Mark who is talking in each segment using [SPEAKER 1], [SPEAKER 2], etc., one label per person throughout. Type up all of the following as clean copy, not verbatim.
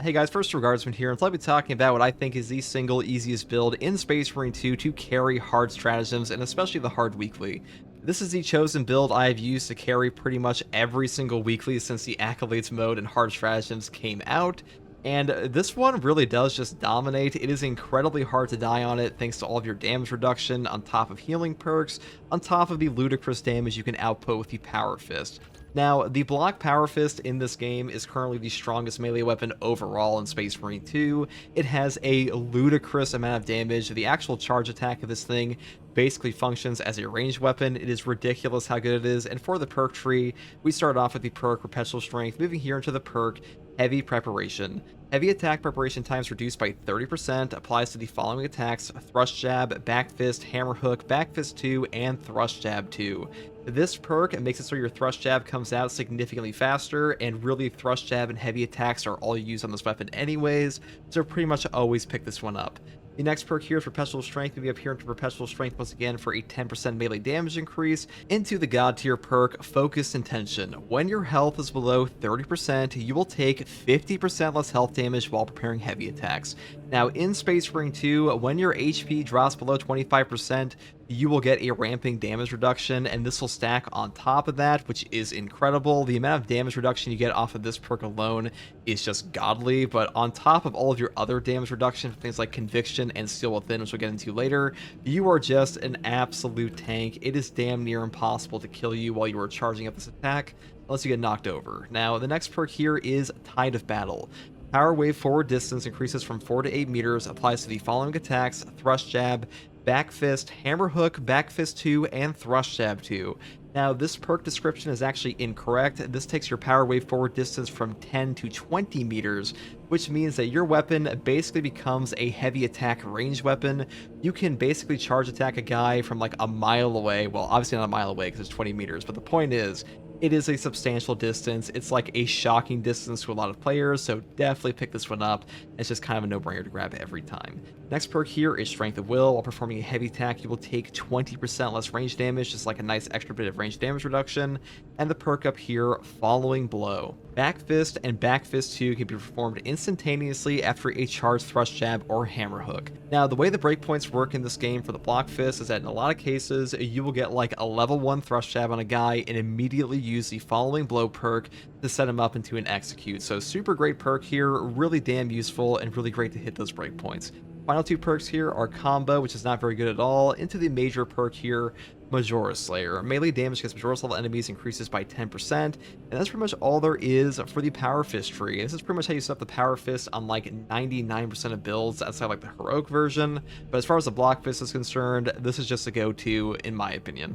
[SPEAKER 1] Hey guys, first Regardsman here, and so I'll be talking about what I think is the single easiest build in Space Marine 2 to carry hard stratagems, and especially the hard weekly. This is the chosen build I have used to carry pretty much every single weekly since the Accolades mode and hard stratagems came out, and this one really does just dominate. It is incredibly hard to die on it thanks to all of your damage reduction on top of healing perks, on top of the ludicrous damage you can output with the Power Fist. Now, the block Power Fist in this game is currently the strongest melee weapon overall in Space Marine 2. It has a ludicrous amount of damage. The actual charge attack of this thing basically functions as a ranged weapon. It is ridiculous how good it is. And for the perk tree, we start off with the perk Perpetual Strength, moving here into the perk Heavy Preparation. Heavy attack preparation times reduced by 30%, applies to the following attacks: Thrust Jab, Back Fist, Hammer Hook, Back Fist 2, and Thrust Jab 2. This perk makes it so your Thrust Jab comes out significantly faster, and really Thrust Jab and heavy attacks are all you use on this weapon anyways, so pretty much always pick this one up. The next perk here is Perpetual Strength. Maybe up here into Perpetual Strength once again for a 10% melee damage increase. Into the God tier perk, Focused Intention. When your health is below 30%, you will take 50% less health damage while preparing heavy attacks. Now, in Space Marine 2, when your HP drops below 25%, you will get a ramping damage reduction, and this will stack on top of that, which is incredible. The amount of damage reduction you get off of this perk alone is just godly, but on top of all of your other damage reduction, things like Conviction and Steel Within, which we'll get into later, you are just an absolute tank. It is damn near impossible to kill you while you are charging up this attack, unless you get knocked over. Now, the next perk here is Tide of Battle. Power Wave forward distance increases from 4 to 8 meters, applies to the following attacks: Thrust Jab, Back Fist, Hammer Hook, Back Fist 2, and Thrust Jab 2. Now, this perk description is actually incorrect. This takes your power wave forward distance from 10 to 20 meters, which means that your weapon basically becomes a heavy attack range weapon. You can basically charge attack a guy from like a mile away. Well, obviously not a mile away because it's 20 meters, but the point is, it is a substantial distance. It's like a shocking distance to a lot of players, so definitely pick this one up. It's just kind of a no-brainer to grab every time. Next perk here is Strength of Will. While performing a heavy attack, you will take 20% less range damage, just like a nice extra bit of range damage reduction. And the perk up here, Following Blow. Back Fist and Back Fist 2 can be performed instantaneously after a charged Thrust Jab or Hammer Hook. Now, the way the breakpoints work in this game for the Block Fist is that in a lot of cases, you will get like a level 1 Thrust Jab on a guy and immediately use the Following Blow perk to set him up into an Execute. So super great perk here, really damn useful, and really great to hit those breakpoints. Final two perks here are Combo, which is not very good at all, into the major perk here, Majora Slayer. Melee damage against Majora level enemies increases by 10%, and that's pretty much all there is for the Power Fist tree. This is pretty much how you set up the Power Fist on like 99% of builds outside like the Heroic version, but as far as the Block Fist is concerned, this is just a go-to in my opinion.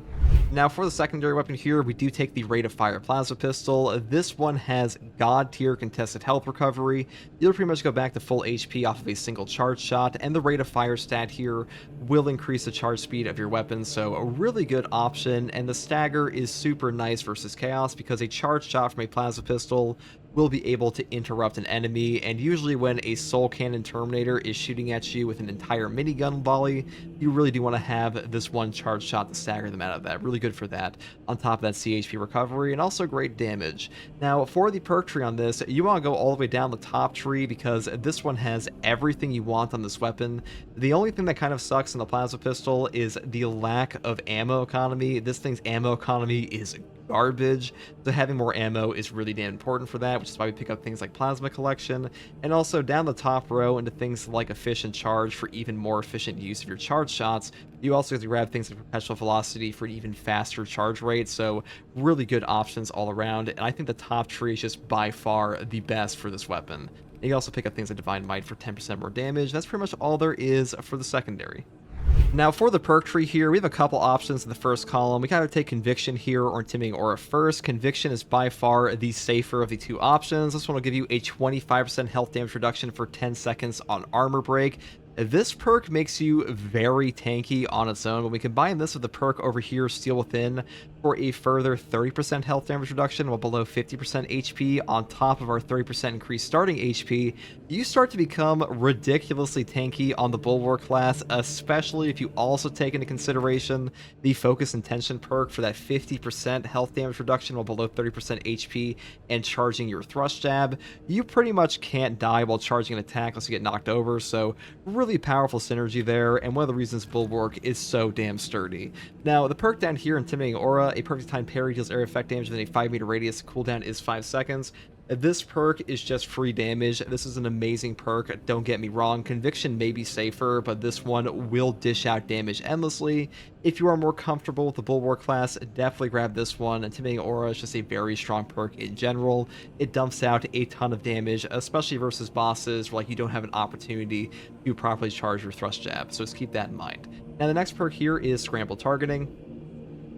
[SPEAKER 1] Now for the secondary weapon here, we do take the Rate of Fire Plasma Pistol. This one has God tier contested health recovery. You'll pretty much go back to full HP off of a single charge shot, and the Rate of Fire stat here will increase the charge speed of your weapon, so a really good option. And the stagger is super nice versus Chaos because a charge shot from a Plasma Pistol will be able to interrupt an enemy, and usually when a Soul Cannon Terminator is shooting at you with an entire minigun volley, you really do want to have this one charge shot to stagger them out of that. Really good for that, on top of that CHP recovery, and also great damage. Now, for the perk tree on this, you want to go all the way down the top tree because this one has everything you want on this weapon. The only thing that kind of sucks in the Plasma Pistol is the lack of ammo economy. This thing's ammo economy is garbage, so having more ammo is really damn important for that, which is why we pick up things like Plasma Collection, and also down the top row into things like Efficient Charge for even more efficient use of your charge shots. You also get to grab things like Perpetual Velocity for an even faster charge rate, so really good options all around, and I think the top tree is just by far the best for this weapon. And you can also pick up things like Divine Might for 10% more damage. That's pretty much all there is for the secondary. Now for the perk tree here, we have a couple options in the first column. We kind of take Conviction here or Intimidating Aura first. Conviction is by far the safer of the two options. This one will give you a 25% health damage reduction for 10 seconds on Armor Break. This perk makes you very tanky on its own. When we combine this with the perk over here, Steel Within, for a further 30% health damage reduction while below 50% HP on top of our 30% increased starting HP, you start to become ridiculously tanky on the Bulwark class, especially if you also take into consideration the Focus Intention perk for that 50% health damage reduction while below 30% HP and charging your Thrust Jab. You pretty much can't die while charging an attack unless you get knocked over, so really powerful synergy there, and one of the reasons Bulwark is so damn sturdy. Now, the perk down here, Intimidating Aura, a perfect time parry deals area effect damage within a 5-meter radius. Cooldown is 5 seconds. This perk is just free damage. This is an amazing perk, don't get me wrong. Conviction may be safer, but this one will dish out damage endlessly. If you are more comfortable with the Bulwark class, definitely grab this one. Intimidating Aura is just a very strong perk in general. It dumps out a ton of damage, especially versus bosses where like you don't have an opportunity to properly charge your Thrust Jab, so just keep that in mind. Now the next perk here is Scramble Targeting.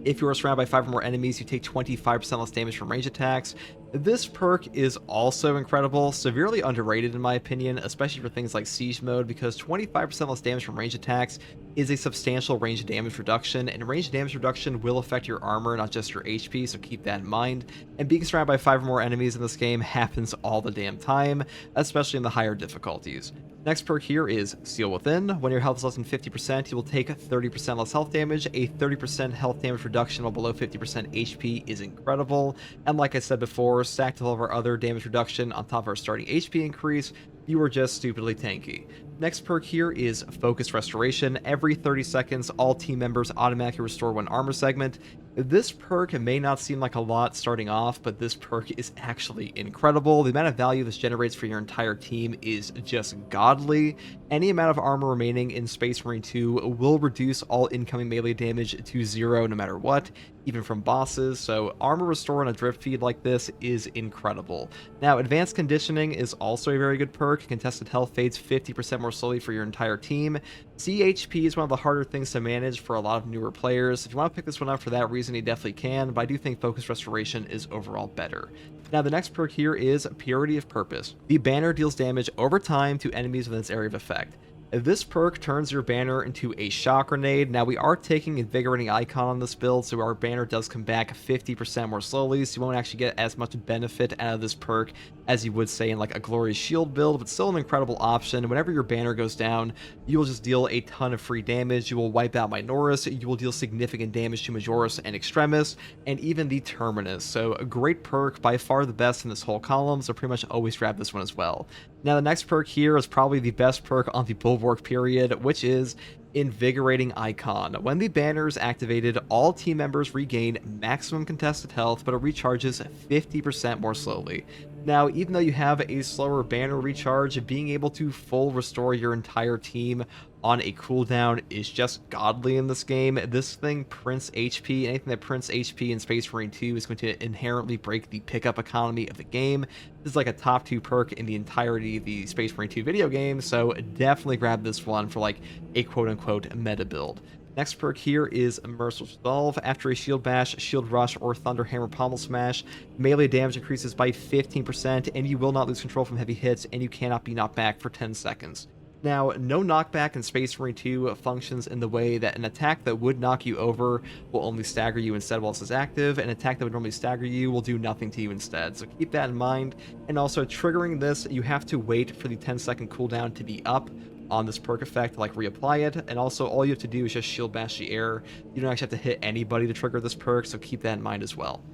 [SPEAKER 1] If you are surrounded by 5 or more enemies, you take 25% less damage from range attacks. This perk is also incredible, severely underrated in my opinion, especially for things like Siege Mode, because 25% less damage from range attacks is a substantial range damage reduction, and range damage reduction will affect your armor, not just your HP, so keep that in mind. And being surrounded by 5 or more enemies in this game happens all the damn time, especially in the higher difficulties. Next perk here is Seal Within. When your health is less than 50%, you will take 30% less health damage. A 30% health damage reduction while below 50% HP is incredible. And like I said before, stacked with all of our other damage reduction on top of our starting HP increase, you are just stupidly tanky. Next perk here is Focus Restoration. Every 30 seconds, all team members automatically restore 1 armor segment. This perk may not seem like a lot starting off, but this perk is actually incredible. The amount of value this generates for your entire team is just godly. Any amount of armor remaining in Space Marine 2 will reduce all incoming melee damage to 0 no matter what, even from bosses, so armor restore on a drift feed like this is incredible. Now, Advanced Conditioning is also a very good perk. Contested health fades 50% more slowly for your entire team. CHP is one of the harder things to manage for a lot of newer players. If you want to pick this one up for that reason, you definitely can, but I do think Focus Restoration is overall better. Now, the next perk here is Purity of Purpose. The banner deals damage over time to enemies within its area of effect. This perk turns your banner into a shock grenade. Now, we are taking Invigorating Icon on this build, so our banner does come back 50% more slowly, so you won't actually get as much benefit out of this perk as you would say in like a Glorious Shield build, but still an incredible option. Whenever your banner goes down, you will just deal a ton of free damage. You will wipe out Minoris, you will deal significant damage to Majoris and Extremis, and even the Terminus. So a great perk, by far the best in this whole column, so pretty much always grab this one as well. Now, the next perk here is probably the best perk on the Bulwark period, which is Invigorating Icon. When the banner is activated, all team members regain maximum contested health, but it recharges 50% more slowly. Now, even though you have a slower banner recharge, being able to full restore your entire team on a cooldown is just godly in this game. This thing prints HP. Anything that prints HP in Space Marine 2 is going to inherently break the pickup economy of the game. This is like a top 2 perk in the entirety of the Space Marine 2 video game, so definitely grab this one for like a quote-unquote meta build. Next perk here is Merciless Resolve. After a Shield Bash, Shield Rush, or Thunder Hammer Pommel Smash, melee damage increases by 15%, and you will not lose control from heavy hits, and you cannot be knocked back for 10 seconds. Now, no knockback in Space Marine 2 functions in the way that an attack that would knock you over will only stagger you instead while this is active. An attack that would normally stagger you will do nothing to you instead, so keep that in mind. And also, triggering this, you have to wait for the 10-second cooldown to be up on this perk effect to like reapply it, and also all you have to do is just Shield Bash the air. You don't actually have to hit anybody to trigger this perk, so keep that in mind as well.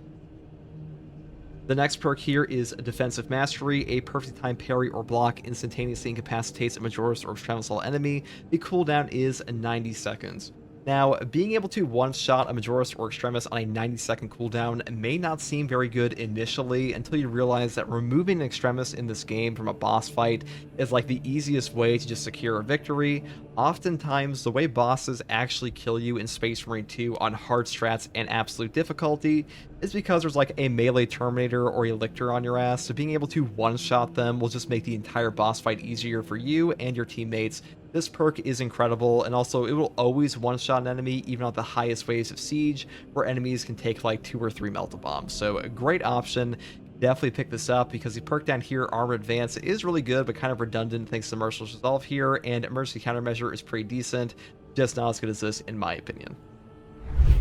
[SPEAKER 1] The next perk here is Defensive Mastery. A perfect time parry or block instantaneously incapacitates a Majoris or Extremis enemy. The cooldown is 90 seconds. Now, being able to one-shot a Majoris or Extremis on a 90-second cooldown may not seem very good initially until you realize that removing an Extremis in this game from a boss fight is like the easiest way to just secure a victory. Oftentimes, the way bosses actually kill you in Space Marine 2 on hard strats and absolute difficulty is because there's like a melee Terminator or a Lictor on your ass, so being able to one-shot them will just make the entire boss fight easier for you and your teammates. This perk is incredible, and also it will always one-shot an enemy, even at the highest waves of siege, where enemies can take like 2 or 3 melt-a-bombs. So a great option. definitely pick this up because the perk down here, Armor Advance, is really good, but kind of redundant thanks to Merciless Resolve here, and Emergency Countermeasure is pretty decent, just not as good as this in my opinion.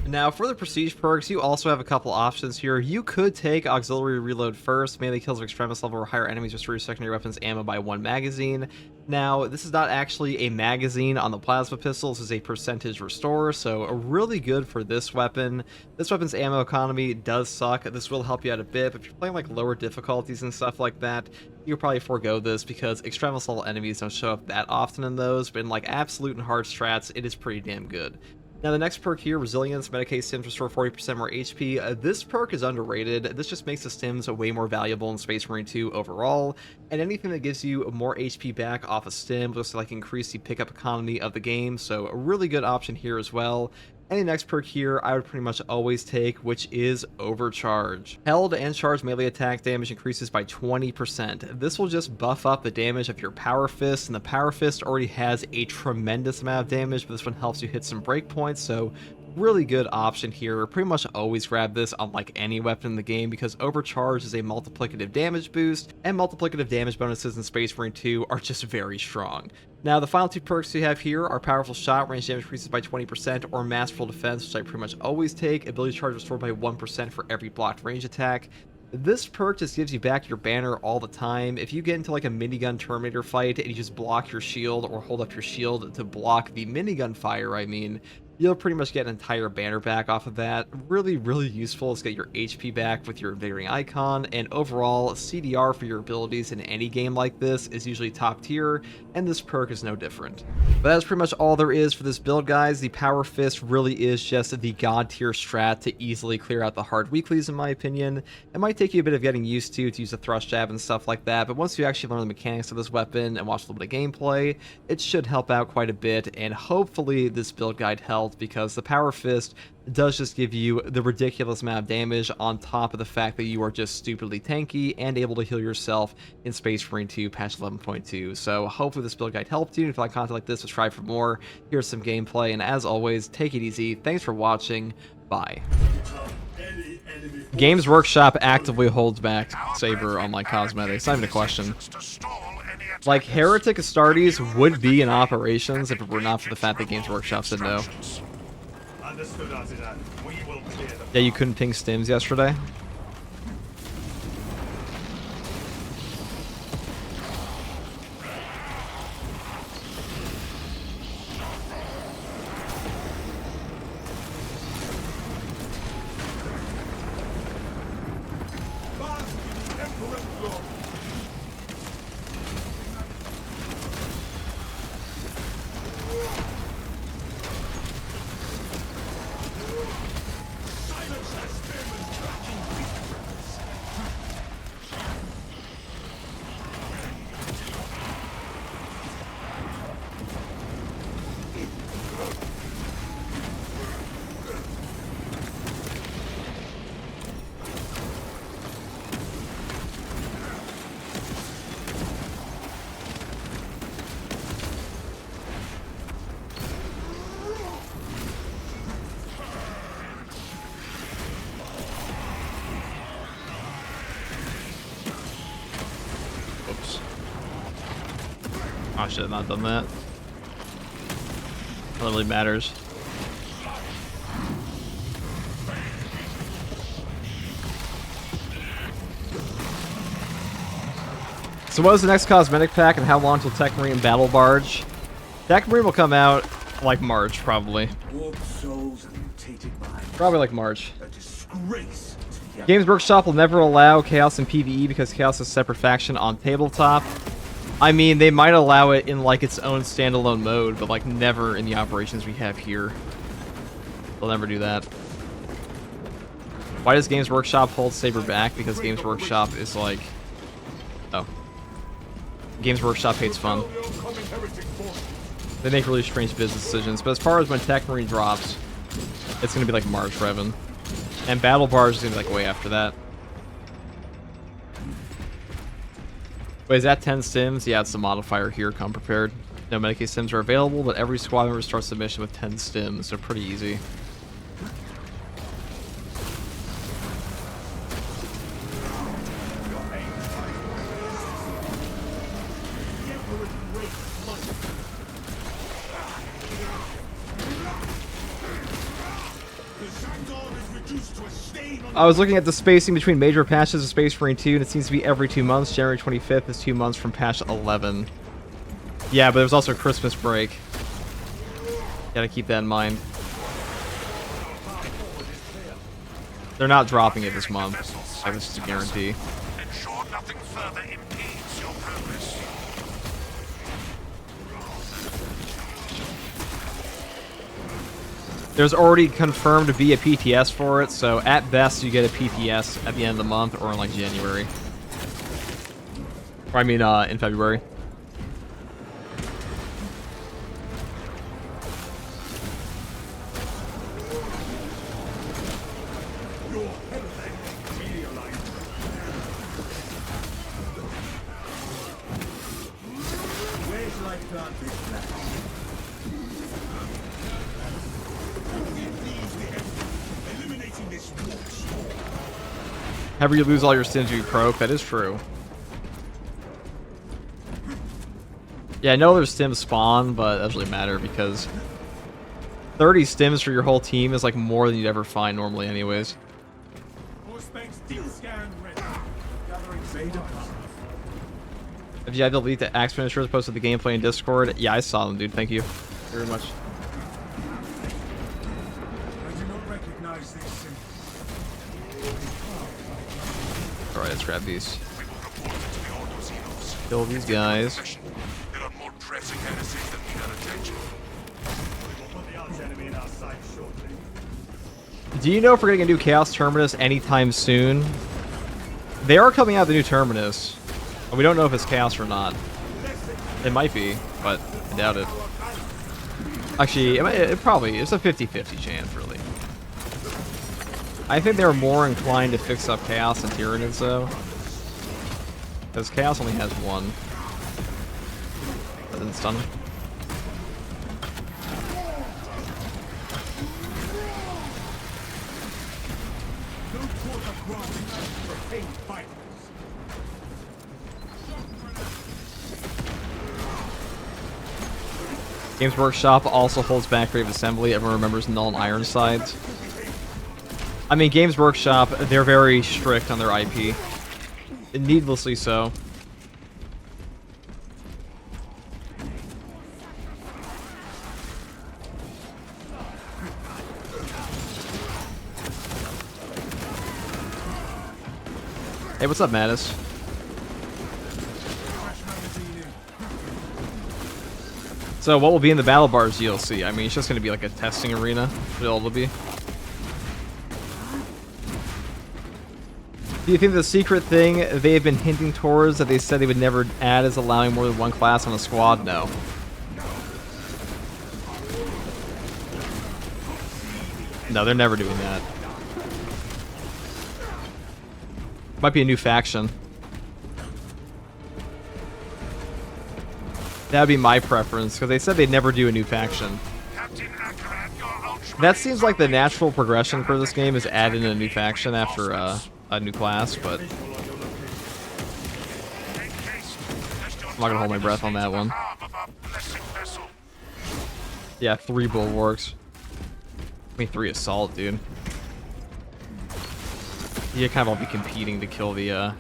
[SPEAKER 1] Now, for the Prestige perks, you also have a couple options here. You could take Auxiliary Reload first. Melee kills of Extremis level or higher enemies restore your secondary weapons ammo by 1 magazine. Now, this is not actually a magazine on the Plasma Pistol. This is a percentage restore, so really good for this weapon. This weapon's ammo economy does suck. This will help you out a bit, but if you're playing like lower difficulties and stuff like that, you'll probably forego this because Extremis level enemies don't show up that often in those, but in like absolute and hard strats, it is pretty damn good. Now, the next perk here, Resilience, Medicae Stims restore 40% more HP. This perk is underrated. This just makes the Stims way more valuable in Space Marine 2 overall, and anything that gives you more HP back off a Stim will just like increase the pickup economy of the game, so a really good option here as well. And the next perk here, I would pretty much always take, which is Overcharge. Held and charged melee attack damage increases by 20%. This will just buff up the damage of your Power Fist, and the Power Fist already has a tremendous amount of damage, but this one helps you hit some breakpoints, so really good option here. Pretty much always grab this on like any weapon in the game because Overcharge is a multiplicative damage boost, and multiplicative damage bonuses in Space Marine 2 are just very strong. Now, the final two perks we have here are Powerful Shot, range damage increases by 20%, or Masterful Defense, which I pretty much always take. Ability charge restored by 1% for every blocked range attack. This perk just gives you back your banner all the time. If you get into like a minigun Terminator fight and you just block your shield or hold up your shield to block the minigun fire, you'll pretty much get an entire banner back off of that. Really, really useful to get your HP back with your Invigorating Icon, and overall, CDR for your abilities in any game like this is usually top tier, and this perk is no different. But that's pretty much all there is for this build, guys. The Power Fist really is just the god tier strat to easily clear out the hard weeklies, in my opinion. It might take you a bit of getting used to use the thrust jab and stuff like that, but once you actually learn the mechanics of this weapon and watch a little bit of gameplay, it should help out quite a bit, and hopefully this build guide helped, because the Power Fist does just give you the ridiculous amount of damage on top of the fact that you are just stupidly tanky and able to heal yourself in Space Marine 2 patch 11.2. So hopefully this build guide helped you. If you like content like this, subscribe for more. Here's some gameplay, and as always, take it easy. Thanks for watching. Bye. Games Workshop actively holds back Saber on like cosmetics. Not even a question. Like, Heretic Astartes would be in operations if it were not for the fact that Games Workshop said no. Yeah, you couldn't ping stims yesterday? I should have not done that. That really matters. So what is the next cosmetic pack, and how long till Tech Marine Battle Barge? Tech Marine will come out like March, probably. Probably like March. Games Workshop will never allow Chaos in PvE because Chaos is a separate faction on tabletop. I mean, they might allow it in like its own standalone mode, but like never in the operations we have here. They'll never do that. Why does Games Workshop hold Saber back? Because Games Workshop is like... Oh. Games Workshop hates fun. They make really strange business decisions, but as far as when Tech Marine drops, it's going to be like March, Revan. And Battle Barge is going to be like way after that. Wait, is that 10 stims? Yeah, it's the modifier here. Come prepared. No Medicae stims are available, but every squad member starts the mission with 10 stims, so pretty easy. I was looking at the spacing between major patches of Space Marine 2, and it seems to be every 2 months. January 25th is 2 months from patch 11. Yeah, but there's also Christmas break. Gotta keep that in mind. They're not dropping it this month. Like, this is a guarantee.
[SPEAKER 2] Ensure nothing further impedes your progress.
[SPEAKER 1] There's already confirmed to be a PTS for it, so at best you get a PTS at the end of the month or in like January. Or I mean, in February. However, you lose all your stims you proc. That is true. Yeah, I know there's stims spawn, but that doesn't really matter because 30 stims for your whole team is like more than you'd ever find normally anyways. If you had to delete the axe finishers posted the gameplay in Discord, yeah, I saw them, dude. Thank you very much. Alright, let's grab these. Kill these guys.
[SPEAKER 2] There are more pressing heresies that need our attention.
[SPEAKER 1] Do you know if we're getting a new Chaos Terminus anytime soon? They are coming out with the new Terminus. And we don't know if it's Chaos or not. It might be, but I doubt it. Actually, it probably is a 50-50 chance, really. I think they were more inclined to fix up Chaos and Tyranids, though. Because Chaos only has one. That didn't stun him. Games Workshop also holds back Grave Assembly. Everyone remembers Null and Ironsides. I mean, Games Workshop, they're very strict on their IP. Needlessly so. Hey, what's up, Mattis? So what will be in the Battle Bars DLC? I mean, it's just going to be like a testing arena. It'll be. Do you think the secret thing they have been hinting towards that they said they would never add is allowing more than one class on a squad? No. No, they're never doing that. Might be a new faction. That'd be my preference, because they said they'd never do a new faction. That seems like the natural progression for this game is add in a new faction after a new class, but I'm not gonna hold my breath on that one. Yeah, 3 bulwarks. I mean, 3 assault, dude. You kind of all be competing to kill the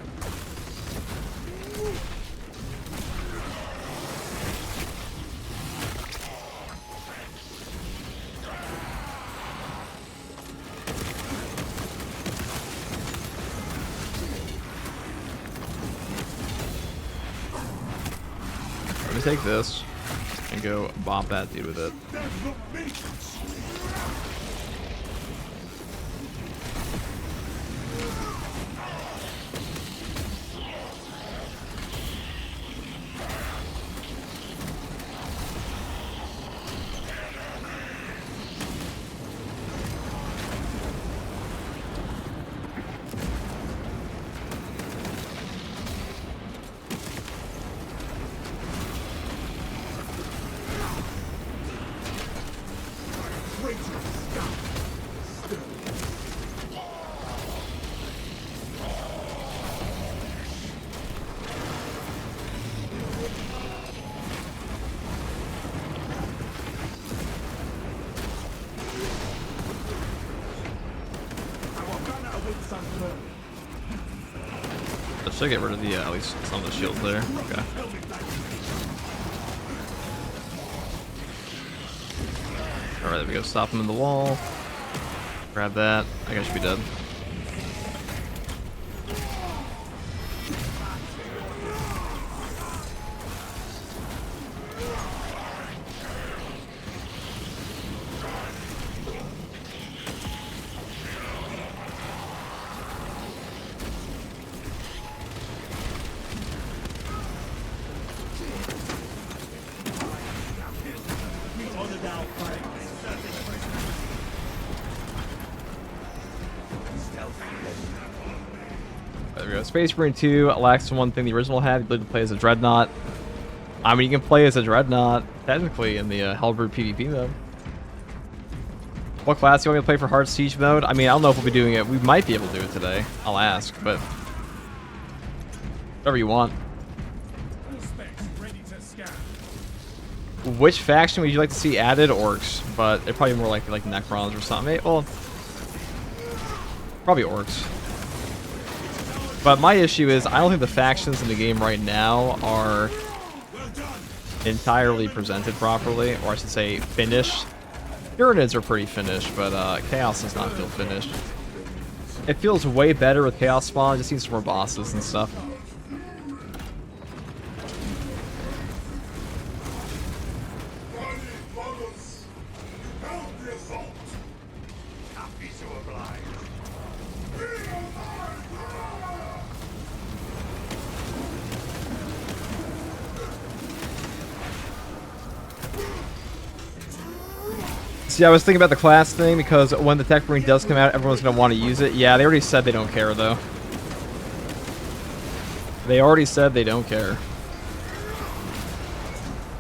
[SPEAKER 1] Let me take this and go bop that dude with it. Should I get rid of the at least some of the shields there? Okay. All right, there we go. Stop him in the wall. Grab that. I guess I should be dead. There we go. Space Marine 2 lacks one thing the original had, the ability to play as a Dreadnought. I mean, you can play as a Dreadnought, technically, in the Halberd PvP mode. What class do you want me to play for Hard Siege mode? I mean, I don't know if we'll be doing it. We might be able to do it today. I'll ask, but... whatever you want. Which faction would you like to see added? Orcs, but they're probably more likely like Necrons or something. Well, probably Orcs. But my issue is, I don't think the factions in the game right now are entirely presented properly, or I should say, finished. Tyranids are pretty finished, but Chaos does not feel finished. It feels way better with Chaos Spawn, just needs some more bosses and stuff. See, I was thinking about the class thing because when the Tech Marine does come out, everyone's going to want to use it. Yeah, they already said they don't care, though. They already said they don't care.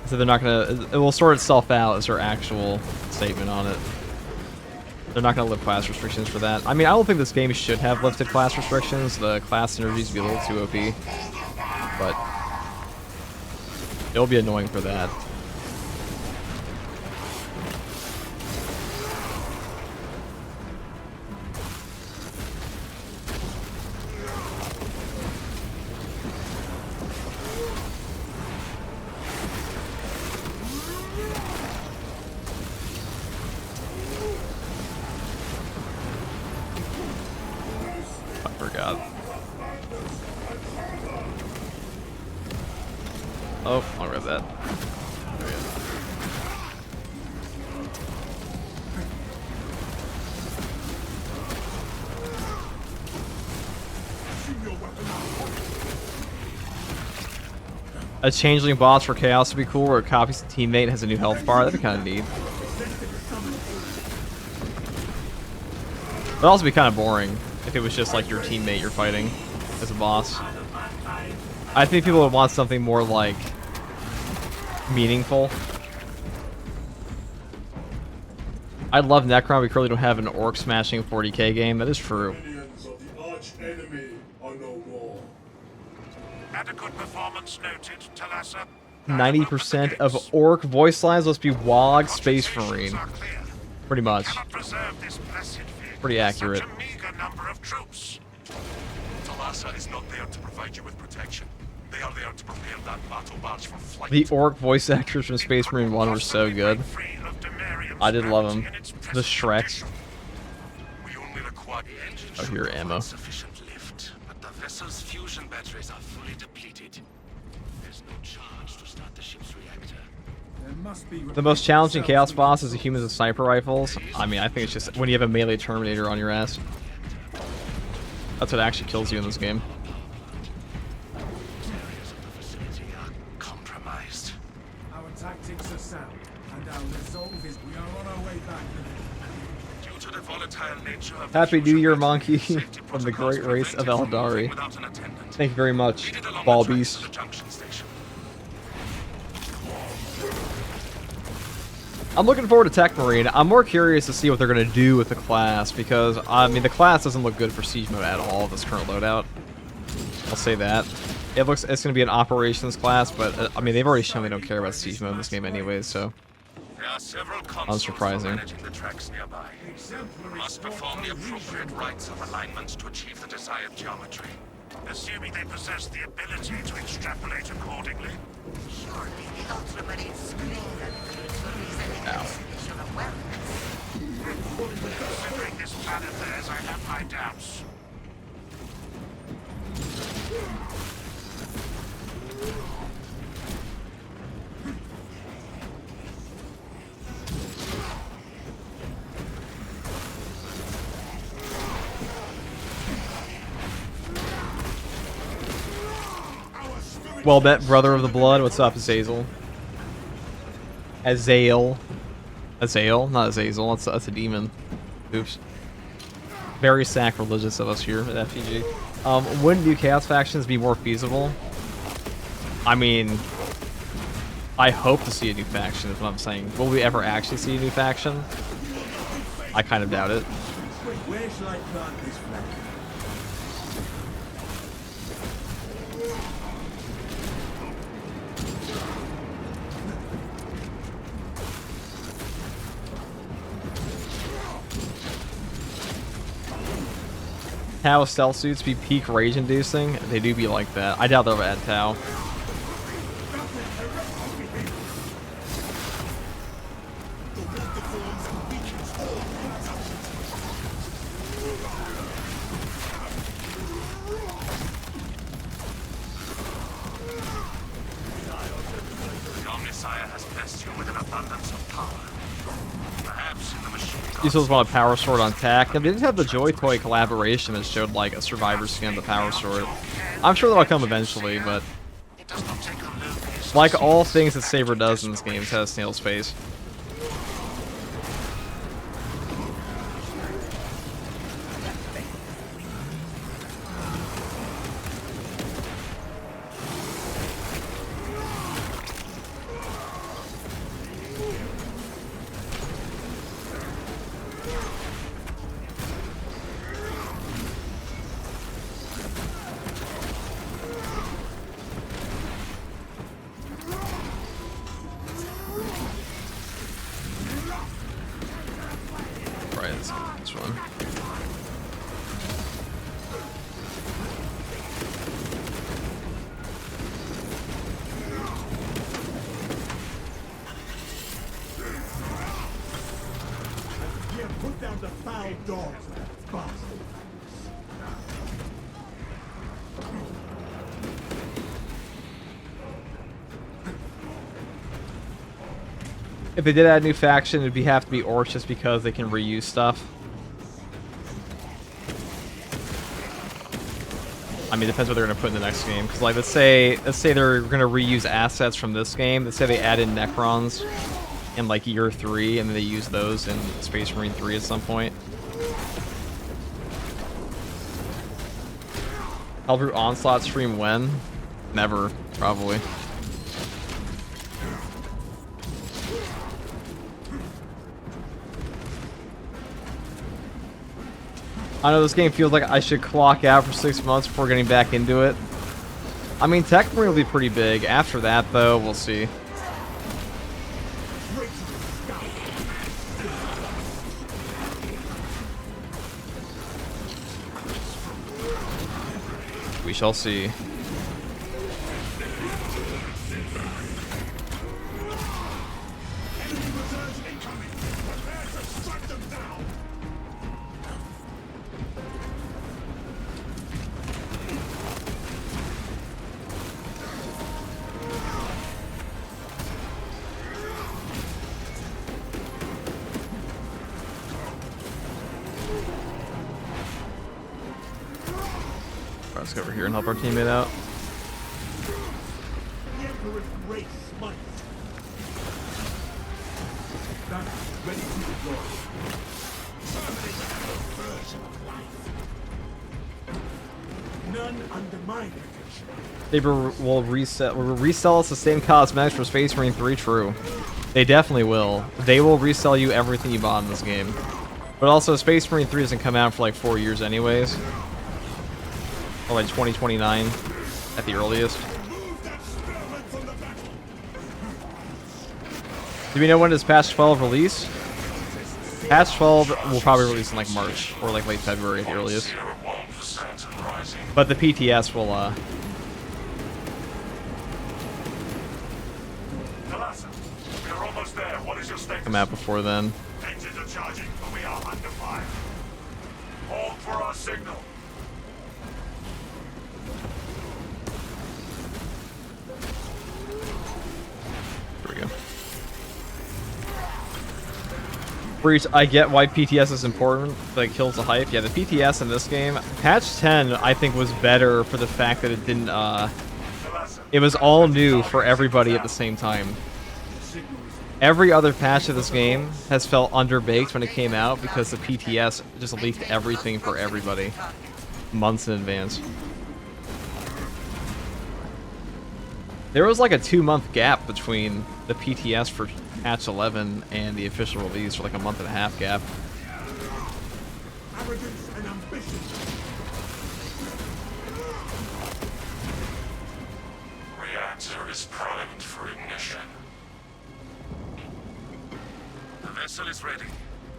[SPEAKER 1] So they're not going to... it will sort itself out as their actual statement on it. They're not going to lift class restrictions for that. I mean, I don't think this game should have lifted class restrictions. The class synergies would be a little too OP. But... it'll be annoying for that. Oh, I'll grab that. There we go. A changeling boss for Chaos would be cool, where it copies the teammate and has a new health bar. That'd be kind of neat. It'd also be kind of boring if it was just like your teammate you're fighting as a boss. I think people would want something more like meaningful. I love Necron. We currently don't have an orc smashing 40k game. That is true.
[SPEAKER 2] Adequate performance noted, Talassa.
[SPEAKER 1] 90% of orc voice lines must be WoG Space Marine. Pretty much. Pretty accurate.
[SPEAKER 2] Talassa is not there to provide you with protection. They are there to prepare that battle barge for flight.
[SPEAKER 1] The orc voice actors from Space Marine 1 were so good. I did love them. The Shrek. Oh, here, ammo.
[SPEAKER 2] But the vessel's fusion batteries are fully depleted. There's no charge to start the ship's reactor.
[SPEAKER 1] The most challenging Chaos boss is the humans with sniper rifles. I mean, I think it's just when you have a melee Terminator on your ass. That's what actually kills you in this game.
[SPEAKER 3] Our tactics are sound, and our resolve is we are on our way back.
[SPEAKER 2] Due to the volatile nature of
[SPEAKER 1] Happy New Year, Monkey, from the great race of Eldari. Thank you very much, Ball Beast. I'm looking forward to Tech Marine. I'm more curious to see what they're going to do with the class, because, I mean, the class doesn't look good for Siege mode at all, this current loadout. I'll say that. It's going to be an operations class, but, I mean, they've already shown they don't care about Siege mode in this game anyways, so... unsurprising.
[SPEAKER 2] Must perform the appropriate rites of alignment to achieve the desired geometry. Assuming they possess the ability to extrapolate accordingly.
[SPEAKER 4] Surely the ultramarine spleen and fleets will reason against the wellness.
[SPEAKER 2] Considering this planet theirs, I have my doubts.
[SPEAKER 1] Well met, brother of the blood. What's up, Azazel? Azael. Azael? Not Azazel. That's a demon. Oops. Very sacrilegious of us here at FPG. Wouldn't new Chaos factions be more feasible? I mean, I hope to see a new faction, is what I'm saying. Will we ever actually see a new faction? I kind of doubt it.
[SPEAKER 3] Where shall I plant this flag?
[SPEAKER 1] Tau stealth suits be peak rage inducing? They do be like that. I doubt they'll add Tau.
[SPEAKER 2] Your Messiah has blessed you with an abundance of power. Perhaps in the machine.
[SPEAKER 1] You still just want a power sword on tack. And they did have the Joy Toy collaboration that showed like a survivor skin of the power sword. I'm sure that'll come eventually, but
[SPEAKER 2] It does not take a Lucas.
[SPEAKER 1] like all things that Saber does in this game, it has snail's pace. Right, let's get this one.
[SPEAKER 3] Yeah, put down the foul dogs, bastard.
[SPEAKER 1] If they did add a new faction, it'd have to be Orcs just because they can reuse stuff. I mean, it depends what they're gonna put in the next game. Because like, let's say they're gonna reuse assets from this game. Let's say they add in Necrons in like year 3, and then they use those in Space Marine 3 at some point. Hellbrute Onslaught stream when? Never, probably. I know this game feels like I should clock out for 6 months before getting back into it. I mean, technically it'll be pretty big. After that, though, we'll see. We shall see. Let's go over here and help our teammate out.
[SPEAKER 3] The Emperor's great smite. Done. Ready to deploy. None under my protection.
[SPEAKER 1] They will resell us the same cosmetics for Space Marine 3. True. They definitely will. They will resell you everything you bought in this game. But also, Space Marine 3 doesn't come out for like 4 years anyways. Or like 2029 at the earliest. Do we know when does patch 12 release? Patch 12 will probably release in like March or like late February at the earliest.
[SPEAKER 2] Zero 1% and rising.
[SPEAKER 1] But the PTS will
[SPEAKER 2] Talassa, we are almost there. What is your status?
[SPEAKER 1] come out before then.
[SPEAKER 2] Engines are charging, but we are under fire. Hold for our signal.
[SPEAKER 1] There we go. Breach, I get why PTS is important, but it kills the hype. Yeah, the PTS in this game, patch 10, I think was better for the fact that it didn't, it was all new for everybody at the same time. Every other patch of this game has felt underbaked when it came out because the PTS just leaked everything for everybody months in advance. There was like a 2-month gap between the PTS for patch 11 and the official release, for like a month and a half gap.
[SPEAKER 3] Arrogance and ambition.
[SPEAKER 2] Reactor is primed for ignition. The vessel is ready.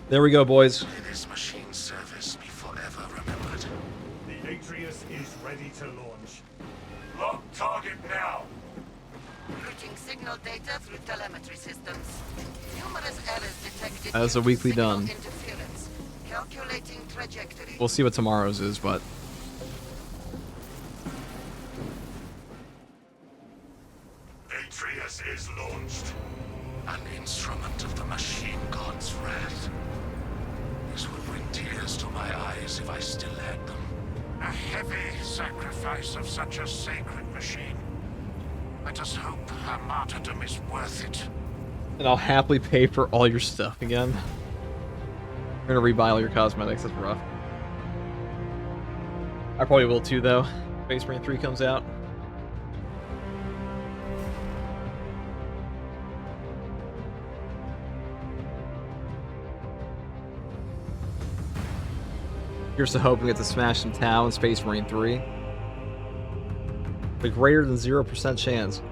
[SPEAKER 1] There we go, boys.
[SPEAKER 2] May this machine's service be forever remembered.
[SPEAKER 3] The Atreus is ready to launch.
[SPEAKER 2] Lock target now.
[SPEAKER 4] Routing signal data through telemetry systems. Numerous errors detected.
[SPEAKER 1] That was a
[SPEAKER 4] due to
[SPEAKER 1] weekly
[SPEAKER 4] signal
[SPEAKER 1] done.
[SPEAKER 4] Interference. Calculating trajectory.
[SPEAKER 1] We'll see what tomorrow's is, but
[SPEAKER 2] Atreus is launched. An instrument of the machine god's wrath. This would bring tears to my eyes if I still had them. A heavy sacrifice of such a sacred machine. Let us hope her martyrdom is worth it.
[SPEAKER 1] and I'll happily pay for all your stuff again. You're gonna rebuy all your cosmetics, that's rough. I probably will too, though. Space Marine 3 comes out. Here's to hoping we get to smash some Tau in Space Marine 3. A greater than 0% chance.